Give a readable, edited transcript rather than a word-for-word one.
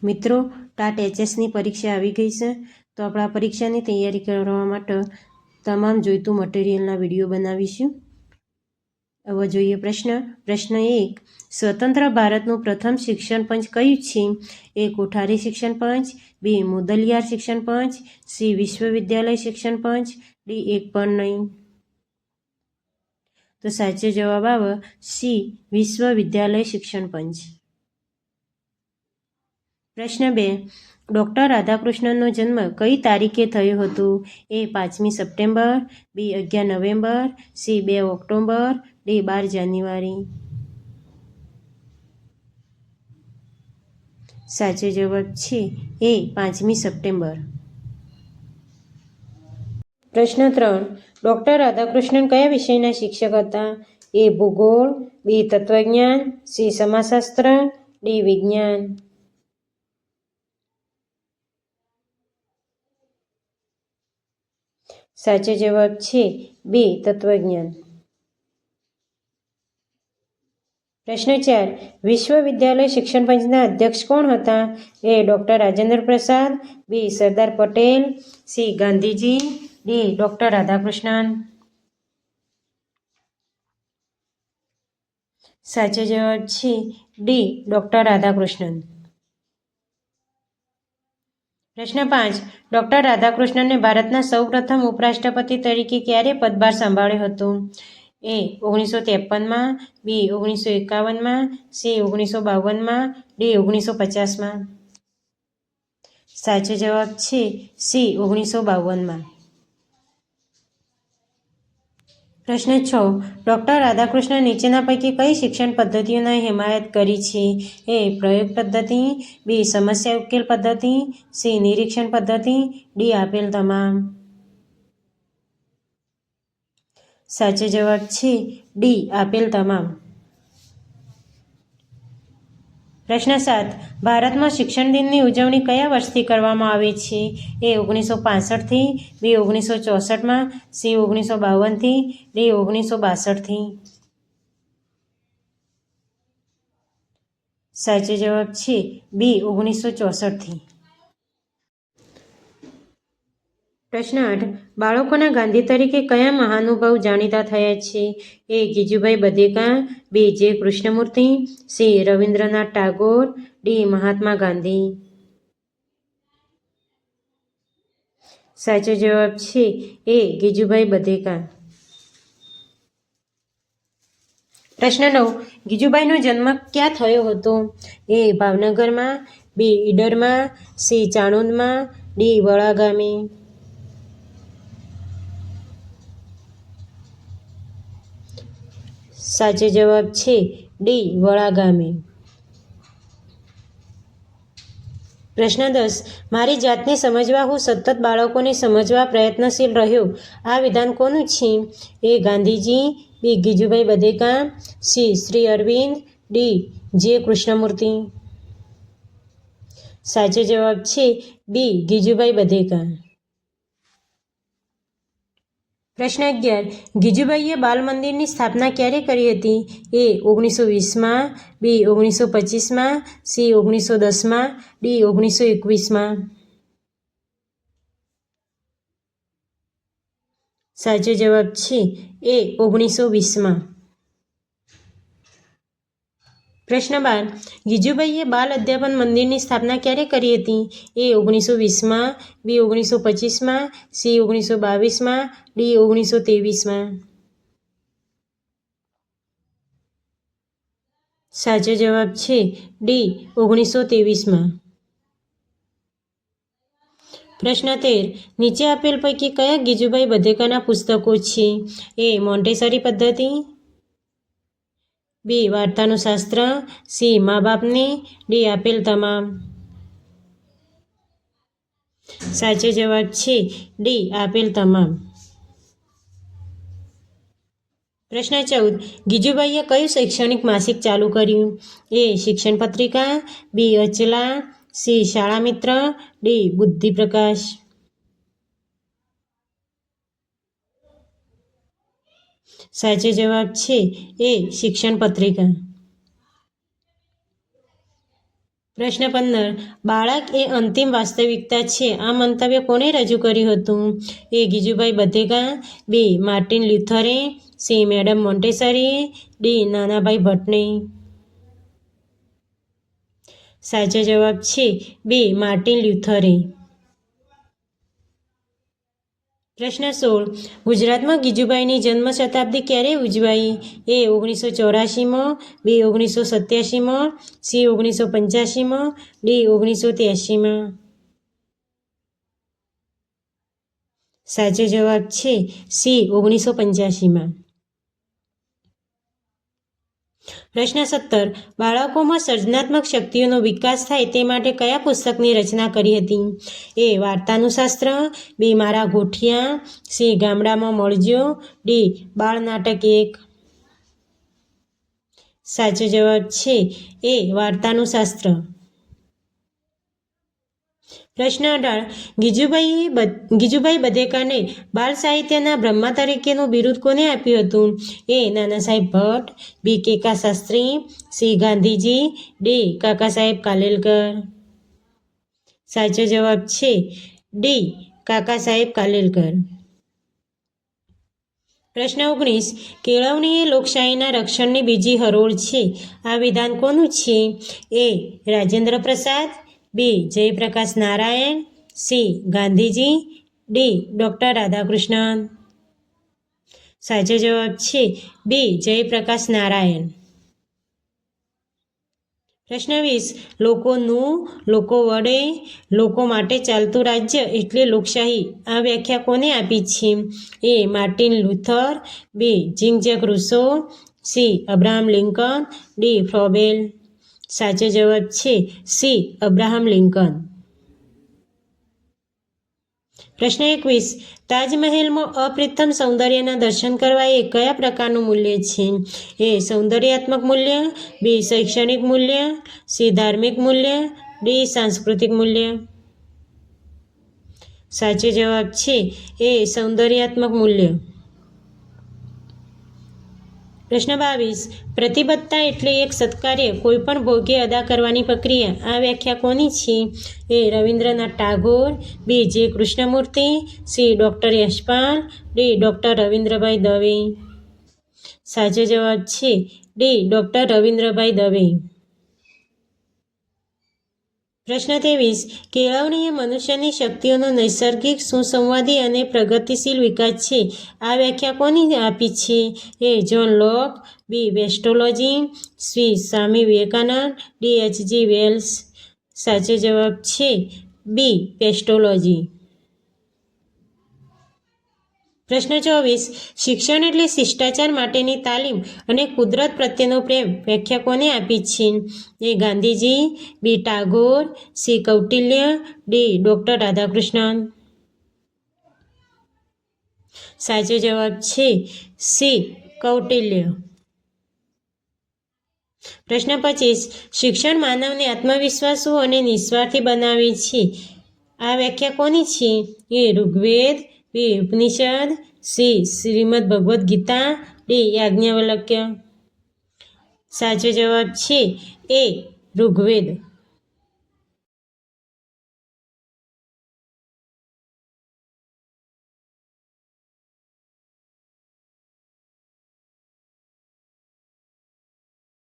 મિત્રો, ટાટ એચએસની પરીક્ષા આવી ગઈ છે, તો આપણે આ પરીક્ષાની તૈયારી કરવા માટે તમામ જોઈતું મટીરિયલના વિડીયો બનાવીશું. હવે જોઈએ પ્રશ્ન. પ્રશ્ન 1. સ્વતંત્ર ભારતનું પ્રથમ શિક્ષણ પંચ કયું છે? એ. કોઠારી શિક્ષણ પંચ, બી. મુદલિયાર શિક્ષણ પંચ, સી. વિશ્વવિદ્યાલય શિક્ષણ પંચ, ડી. એક પણ નહીં. તો સાચો જવાબ આવે સી. વિશ્વવિદ્યાલય શિક્ષણ પંચ. પ્રશ્ન 2. ડૉક્ટર રાધાકૃષ્ણનનો જન્મ કઈ તારીખે થયો હતો? એ. 5મી સપ્ટેમ્બર, બી. 11 નવેમ્બર, સી. 2 October, D. 12 જાન્યુઆરી. સાચો જવાબ છે એ. 5મી સપ્ટેમ્બર. પ્રશ્ન 3. ડૉક્ટર રાધાકૃષ્ણન કયા વિષયના શિક્ષક હતા? એ. ભૂગોળ, બી. તત્વજ્ઞાન, સી. સમાજશાસ્ત્ર, ડી. વિજ્ઞાન. સાચો જવાબ છે બી. તત્વજ્ઞાન. પ્રશ્ન 4. વિશ્વવિદ્યાલય શિક્ષણ પંચના અધ્યક્ષ કોણ હતા? એ. Doctor Rajendra Prasad, B. Sardar Patel, C. Gandhiji, D. Doctor Radhakrishnan. સાચો જવાબ છે ડી. ડૉક્ટર રાધાકૃષ્ણન. પ્રશ્ન 5. ડૉક્ટર રાધાકૃષ્ણને ભારતના સૌપ્રથમ ઉપરાષ્ટ્રપતિ તરીકે ક્યારે પદભાર સંભાળ્યો હતો? એ. 1953માં, બી. 1951માં, સી. 1952માં, ડી. 1950માં. સાચો જવાબ છે સી. 1952માં. પ્રશ્ન 6. ડૉક્ટર રાધાકૃષ્ણન નીચેના પૈકી કઈ શિક્ષણ પદ્ધતિઓની હિમાયત કરી છે? એ. પ્રયોગ પદ્ધતિ, બી. સમસ્યા ઉકેલ પદ્ધતિ, સી. નિરીક્ષણ પદ્ધતિ, ડી. આપેલ તમામ. સાચો જવાબ છે ડી. આપેલ તમામ. પ્રશ્ન 7. ભારતમાં શિક્ષણ દિનની ઉજવણી કયા વર્ષથી કરવામાં આવે છે? એ. 1965થી, બી. 1964માં, સી. 1952થી, ડી. 1962થી. સાચો જવાબ છે બી. 1964થી. પ્રશ્ન 8. બાળકોના ગાંધી તરીકે કયા મહાનુભાવ જાણીતા થયા છે? એ. ગિજુભાઈ બધેકા, બી. J. Krishnamurti, C. Rabindranath Tagore, D. Mahatma Gandhi. સાચો જવાબ છે એ. ગિજુભાઈ બધેકા. પ્રશ્ન 9. ગિજુભાઈનો જન્મ ક્યાં થયો હતો? એ. ભાવનગરમાં, બી. ઈડરમાં, સી. ચાણોદમાં, ડી. વડા ગામે. સાચો જવાબ છે ડી. વડા ગામે. પ્રશ્ન 10. મારી જાતને સમજવા હું સતત બાળકોને સમજવા પ્રયત્નશીલ રહ્યો. આ વિધાન કોનું છે? A. Gandhiji, B. Gijubhai Badheka, C. Shri Arvind, D. જે. કૃષ્ણમૂર્તિ. સાચો જવાબ છે બી. ગિજુભાઈ બધેકા. પ્રશ્ન 11. ગિજુભાઈએ બાલ મંદિરની સ્થાપના ક્યારે કરી હતી? એ. 1920માં, બી. 1925માં, સી. 1910માં, ડી. 1921માં. સાચો જવાબ છે એ. 1920માં. પ્રશ્ન 12. ગિજુભાઈએ બાલ અધ્યાપન મંદિરની સ્થાપના ક્યારે કરી હતી? એ. 1920માં, બી. 1925માં, સી. 1922માં, ડી. 1923માં. સાચો જવાબ છે ડી. 1923માં. પ્રશ્ન 13. નીચે આપેલ પૈકી કયા ગિજુભાઈ બધેકાના પુસ્તકો છે? એ. મોન્ટેસરી પદ્ધતિ, બી. વાર્તાનું શાસ્ત્ર, સી. મા બાપને, ડી. આપેલ તમામ. સાચો જવાબ છે ડી. આપેલ તમામ. પ્રશ્ન 14. ગિજુભાઈએ કયું શૈક્ષણિક માસિક ચાલુ કર્યું? એ. શિક્ષણ પત્રિકા, બી. અચલા, સી. શાળા મિત્ર, ડી. બુદ્ધિ પ્રકાશ. સાચો જવાબ છે એ. શિક્ષણ પત્રિકા. પ્રશ્ન 15. બાળક એ અંતિમ વાસ્તવિકતા છે. આ મંતવ્ય કોણે રજૂ કર્યું હતું? એ. ગીજુભાઈ બધેકા. બી. માર્ટિન લ્યુથરે. સી. મેડમ મોન્ટેસરીએ. ડી. નાનાભાઈ ભટ્ટને. સાચો જવાબ છે બી. માર્ટિન લ્યુથરે. પ્રશ્ન 16. ગુજરાતમાં ગીજુભાઈની જન્મ શતાબ્દી ક્યારે ઉજવાઈ? એ. 1984માં. બી. 1987માં. સી. 1985માં. ડી. 1983માં. સાચો જવાબ છે સી. 1985માં. પ્રશ્ન 17. બાળકોમાં સર્જનાત્મક શક્તિઓનો વિકાસ થાય તે માટે કયા પુસ્તકની રચના કરી હતી? એ. વાર્તાનું શાસ્ત્ર. બી. મારા ગોઠિયા. સી. ગામડામાં મળજો. ડી. બાળ નાટક 1. સાચો જવાબ છે એ. વાર્તાનું શાસ્ત્ર. પ્રશ્ન 18. ગીજુભાઈ બધેકાને બાળ સાહિત્યના બ્રહ્મા તરીકેનું બિરુદ કોને આપ્યું હતું? એ. નાના સાહેબ ભટ્ટ. બી. કેકા શાસ્ત્રી. સી. ગાંધીજી. ડી. કાકા સાહેબ કાલેલકર. સાચો જવાબ છે ડી. કાકા સાહેબ કાલેલકર. પ્રશ્ન 19. કેળવણી એ લોકશાહીના રક્ષણની બીજી હરોળ છે. આ વિધાન કોનું છે? A. Rajendra Prasad. B. Jayaprakash Narayan. C. Gandhiji. D. Doctor Radhakrishnan. સાચો જવાબ છે બી. જયપ્રકાશ નારાયણ. પ્રશ્ન 20. લોકોનું, લોકો વડે, લોકો માટે ચાલતું રાજ્ય એટલે લોકશાહી. આ વ્યાખ્યા કોને આપી છે? A. Martin Luther. B. Jean Jacques Rousseau. C. Abraham Lincoln. D. Froebel. સાચો જવાબ છે સી. Abraham Lincoln. પ્રશ્ન 21. તાજમહેલમાં અપ્રથમ સૌંદર્યના દર્શન કરવા એ કયા પ્રકારનું મૂલ્ય છે? એ. સૌંદર્યાત્મક મૂલ્ય. બી. શૈક્ષણિક મૂલ્ય. સી. ધાર્મિક મૂલ્ય. ડી. સાંસ્કૃતિક મૂલ્ય. સાચો જવાબ છે એ. સૌંદર્યાત્મક મૂલ્ય. પ્રશ્ન 22. પ્રતિબદ્ધતા એટલે એક સત્કાર્ય કોઈપણ ભોગે અદા કરવાની પ્રક્રિયા. આ વ્યાખ્યા કોની છે? એ. Rabindranath Tagore. B. J. Krishnamurti. C. Doctor Yashpal. D. Doctor Ravindrabhai Dave. સાચો જવાબ છે ડી. ડૉક્ટર રવિન્દ્રભાઈ દવે. પ્રશ્ન 23. કેળવણી એ મનુષ્યની શક્તિઓનો નૈસર્ગિક, સુસંવાદી અને પ્રગતિશીલ વિકાસ છે. આ વ્યાખ્યા કોની આપી છે? એ. જ્હોન લોક. બી. વેસ્ટોલોજી. C. Swami Vivekananda. D. એચ.જી. Wales. સાચો જવાબ છે બી. પેસ્ટોલોજી. પ્રશ્ન 24. શિક્ષણ એટલે શિષ્ટાચાર માટેની તાલીમ અને કુદરત પ્રત્યેનો પ્રેમ. વ્યાખ્યા કોને આપી છે? A. Gandhiji. B. Tagore. C. Kautilya. D. Doctor Radhakrishnan. સાચો જવાબ છે સી. કૌટિલ્ય. પ્રશ્ન 25. શિક્ષણ માનવને આત્મવિશ્વાસુ અને નિસ્વાર્થી બનાવે છે. આ વ્યાખ્યા કોની છે? એ. ઋગ્વેદ. બી. ઉપનિષદ. સી. શ્રીમદ ભગવદ્ ગીતા. ડી. યાજ્ઞવલ્ક્ય. સાચો જવાબ છે એ. ઋગ્વેદ.